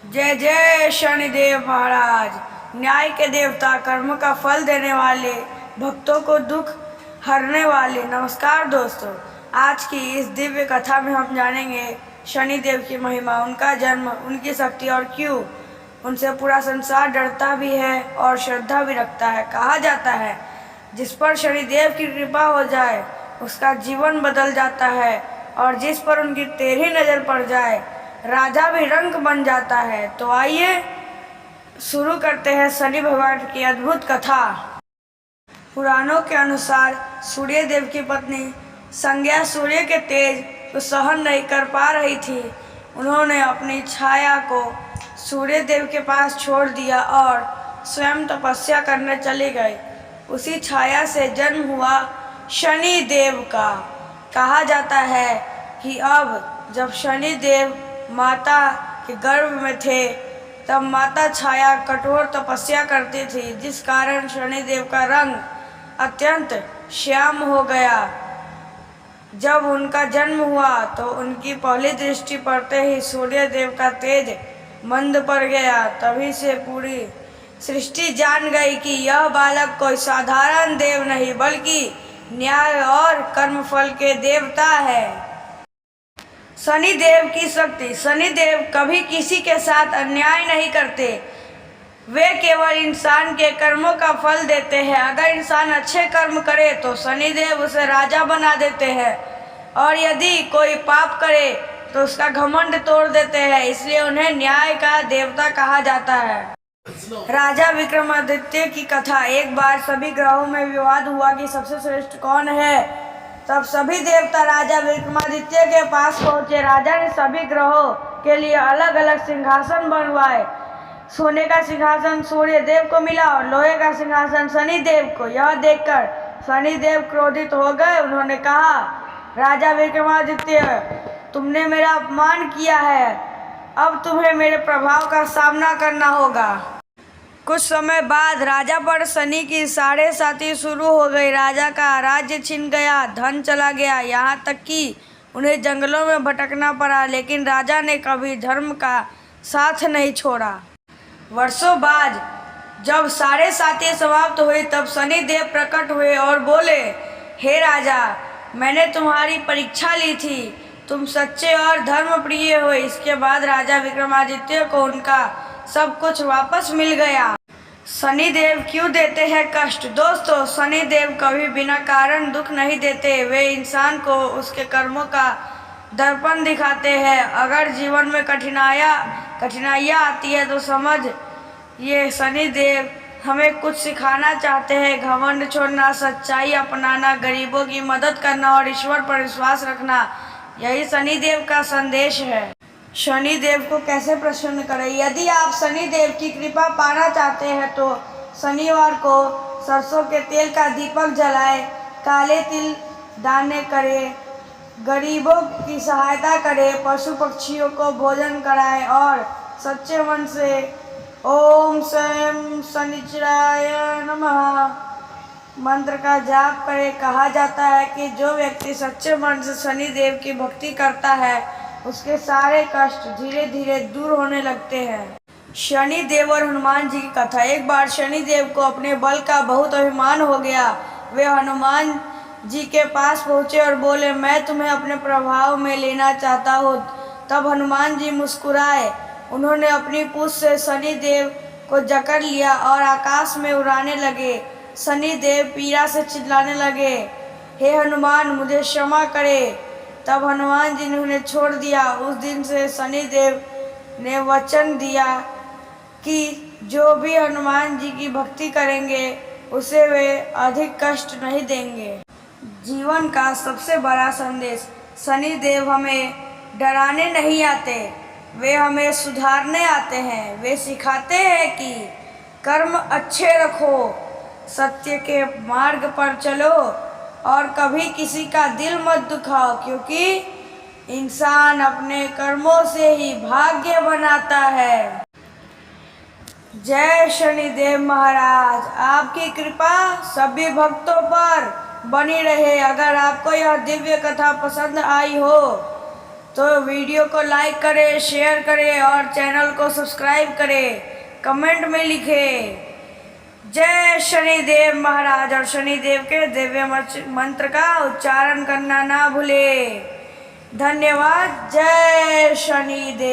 जय जय शनिदेव महाराज, न्याय के देवता, कर्म का फल देने वाले, भक्तों को दुख हरने वाले। नमस्कार दोस्तों, आज की इस दिव्य कथा में हम जानेंगे शनिदेव की महिमा, उनका जन्म, उनकी शक्ति और क्यों उनसे पूरा संसार डरता भी है और श्रद्धा भी रखता है। कहा जाता है जिस पर शनिदेव की कृपा हो जाए उसका जीवन बदल जाता है और जिस पर उनकी टेढ़ी नज़र पड़ जाए राजा भी रंक बन जाता है। तो आइए शुरू करते हैं शनि भगवान की अद्भुत कथा। पुराणों के अनुसार सूर्य देव की पत्नी संज्ञा सूर्य के तेज को सहन नहीं कर पा रही थी। उन्होंने अपनी छाया को सूर्य देव के पास छोड़ दिया और स्वयं तपस्या करने चली गई। उसी छाया से जन्म हुआ शनि देव का। कहा जाता है कि अब जब शनि देव माता के गर्भ में थे तब माता छाया कठोर तपस्या करती थी, जिस कारण शनिदेव का रंग अत्यंत श्याम हो गया। जब उनका जन्म हुआ तो उनकी पहली दृष्टि पड़ते ही सूर्य देव का तेज मंद पड़ गया। तभी से पूरी सृष्टि जान गई कि यह बालक कोई साधारण देव नहीं बल्कि न्याय और कर्मफल के देवता है। शनि देव की शक्ति। शनि देव कभी किसी के साथ अन्याय नहीं करते, वे केवल इंसान के कर्मों का फल देते हैं। अगर इंसान अच्छे कर्म करे तो शनि देव उसे राजा बना देते हैं और यदि कोई पाप करे तो उसका घमंड तोड़ देते हैं, इसलिए उन्हें न्याय का देवता कहा जाता है। राजा विक्रमादित्य की कथा। एक बार सभी ग्रहों में विवाद हुआ कि सबसे श्रेष्ठ कौन है। तब सभी देवता राजा विक्रमादित्य के पास पहुंचे। राजा ने सभी ग्रहों के लिए अलग अलग सिंहासन बनवाए। सोने का सिंहासन सूर्य देव को मिला और लोहे का सिंहासन शनि देव को। यह देखकर शनि देव क्रोधित हो गए। उन्होंने कहा, राजा विक्रमादित्य, तुमने मेरा अपमान किया है, अब तुम्हें मेरे प्रभाव का सामना करना होगा। कुछ समय बाद राजा पर शनि की साढ़े साती शुरू हो गई। राजा का राज्य छिन गया, धन चला गया, यहाँ तक कि उन्हें जंगलों में भटकना पड़ा, लेकिन राजा ने कभी धर्म का साथ नहीं छोड़ा। वर्षों बाद जब साढ़े साती समाप्त हुई तब शनि देव प्रकट हुए और बोले, हे राजा, मैंने तुम्हारी परीक्षा ली थी, तुम सच्चे और धर्मप्रिय हो। इसके बाद राजा विक्रमादित्य को उनका सब कुछ वापस मिल गया। शनि देव क्यों देते हैं कष्ट? दोस्तों, शनि देव कभी बिना कारण दुख नहीं देते, वे इंसान को उसके कर्मों का दर्पण दिखाते हैं। अगर जीवन में कठिनाइयाँ आती है तो समझ ये शनि देव हमें कुछ सिखाना चाहते हैं। घमंड छोड़ना, सच्चाई अपनाना, गरीबों की मदद करना और ईश्वर पर विश्वास रखना, यही शनि देव का संदेश है। शनि देव को कैसे प्रसन्न करें? यदि आप शनि देव की कृपा पाना चाहते हैं तो शनिवार को सरसों के तेल का दीपक जलाएं, काले तिल दाने करें, गरीबों की सहायता करें, पशु पक्षियों को भोजन कराएं और सच्चे मन से ओम स्वयं शनिचराय नमः मंत्र का जाप करें। कहा जाता है कि जो व्यक्ति सच्चे मन से शनि देव की भक्ति करता है उसके सारे कष्ट धीरे धीरे दूर होने लगते हैं। शनि देव और हनुमान जी की कथा। एक बार शनि देव को अपने बल का बहुत अभिमान हो गया। वे हनुमान जी के पास पहुँचे और बोले, मैं तुम्हें अपने प्रभाव में लेना चाहता हूँ। तब हनुमान जी मुस्कुराए। उन्होंने अपनी पूंछ से शनि देव को जकड़ लिया और आकाश में उड़ाने लगे। शनि देव पीड़ा से चिल्लाने लगे, हे हनुमान, मुझे क्षमा करे। तब हनुमान जी ने उन्हें छोड़ दिया। उस दिन से शनि देव ने वचन दिया कि जो भी हनुमान जी की भक्ति करेंगे उसे वे अधिक कष्ट नहीं देंगे। जीवन का सबसे बड़ा संदेश। शनि देव हमें डराने नहीं आते, वे हमें सुधारने आते हैं। वे सिखाते हैं कि कर्म अच्छे रखो, सत्य के मार्ग पर चलो और कभी किसी का दिल मत दुखाओ, क्योंकि इंसान अपने कर्मों से ही भाग्य बनाता है। जय शनिदेव महाराज, आपकी कृपा सभी भक्तों पर बनी रहे। अगर आपको यह दिव्य कथा पसंद आई हो तो वीडियो को लाइक करें, शेयर करें और चैनल को सब्सक्राइब करें। कमेंट में लिखें जय शनिदेव महाराज और शनिदेव के दिव्य मंत्र का उच्चारण करना ना भूले। धन्यवाद। जय शनिदेव।